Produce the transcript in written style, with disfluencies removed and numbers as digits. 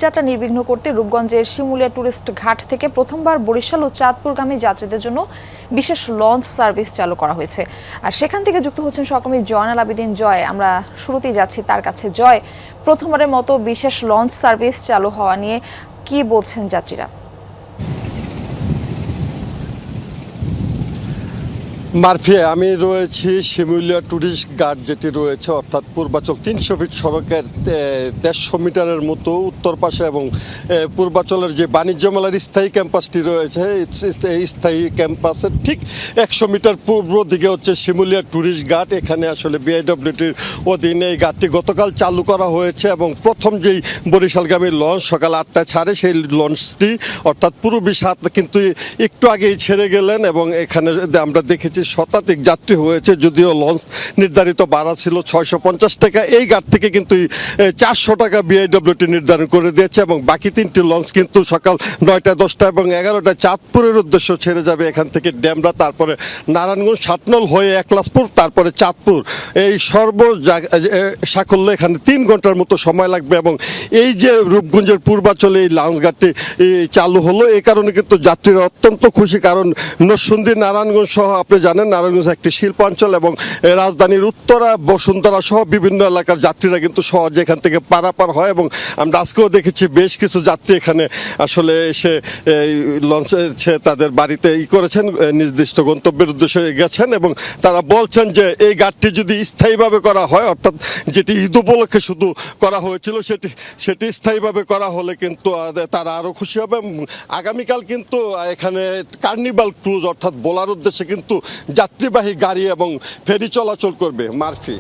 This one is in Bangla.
যাত্রা নির্বিঘ্ন করতে রূপগঞ্জের শিমুলিয়া টুরিস্ট ঘাট থেকে প্রথমবার বরিশাল ও চাঁদপুরগামী যাত্রীদের জন্য বিশেষ লঞ্চ সার্ভিস চালু করা হয়েছে। আর সেখান থেকে যুক্ত হচ্ছেন সহকর্মী জয়নাল আবেদিন জয়। আমরা শুরুতেই যাচ্ছি তার কাছে। জয়, প্রথমবারের মতো বিশেষ লঞ্চ সার্ভিস চালু হওয়া নিয়ে কি বলছেন যাত্রীরা? মারফি, আমি রয়েছি শিমুলিয়া টুরিস্ট গার্ড যেটি রয়েছে, অর্থাৎ পূর্বাচল 300 ফিট সড়কের 150 মিটারের মতো উত্তর পাশে, এবং পূর্বাচলের যে বাণিজ্য মেলার স্থায়ী ক্যাম্পাসটি রয়েছে, এই স্থায়ী ক্যাম্পাসের ঠিক 100 মিটার পূর্ব দিকে হচ্ছে শিমুলিয়া টুরিস্ট গার্ড। এখানে আসলে বিআইডব্লিউটির অধীনে এই গার্ডটি গতকাল চালু করা হয়েছে এবং প্রথম যেই বরিশালগামী লঞ্চ সকাল 8টায় ছাড়ে, সেই লঞ্চটি অর্থাৎ পূর্বী সাত কিন্তু একটু আগেই ছেড়ে গেলেন এবং এখানে আমরা দেখেছি শতাধিক যাত্রী হয়েছে। যদিও লঞ্চ নির্ধারিত ভাড়া ছিল 650 টাকা, এই ঘাট থেকে কিন্তু 400 টাকা বিআইডব্লিউটি নির্ধারণ করে দিয়েছে এবং বাকি তিনটি লঞ্চ কিন্তু সকাল 9টা, 10টা এবং 11টায় চাঁদপুরের উদ্দেশ্য ছেড়ে যাবে। এখান থেকে ডেমরা, তারপরে নারায়ণগঞ্জ, সাতনল হয়ে একলাসপুর, তারপরে চাঁদপুর। এই সাকল্যে এখানে 3 ঘন্টার মতো সময় লাগবে এবং এই যে রূপগঞ্জের পূর্বাচলে এই লঞ্চ ঘাটটি চালু হলো, এই কারণে কিন্তু যাত্রীরা অত্যন্ত খুশি। কারণ নরসিংদী, নারায়ণগঞ্জ সহ আপনি জানেন নারায়ণগঞ্জ একটি শিল্পাঞ্চল এবং রাজধানীর উত্তরা, বসুন্ধরা সহ বিভিন্ন এলাকার যাত্রীরা কিন্তু সহজে এখান থেকে পারাপার হয় এবং আমরা আজকেও দেখেছি বেশ কিছু যাত্রী এখানে আসলে এসে লঞ্চে তাদের বাড়িতে করেছেন, নির্দিষ্ট গন্তব্যের উদ্দেশ্যে গেছেন এবং তারা বলছেন যে এই ঘাটটি যদি স্থায়ীভাবে করা হয়, অর্থাৎ যেটি ঈদ উপলক্ষে শুধু করা হয়েছিল সেটি স্থায়ীভাবে করা হলে কিন্তু তারা আরও খুশি হবে। আগামীকাল কিন্তু এখানে কার্নিভাল ক্রুজ অর্থাৎ বোলার উদ্দেশ্যে কিন্তু যাত্রীবাহী গাড়ি এবং ফেরি চলাচল করবে। মারফি।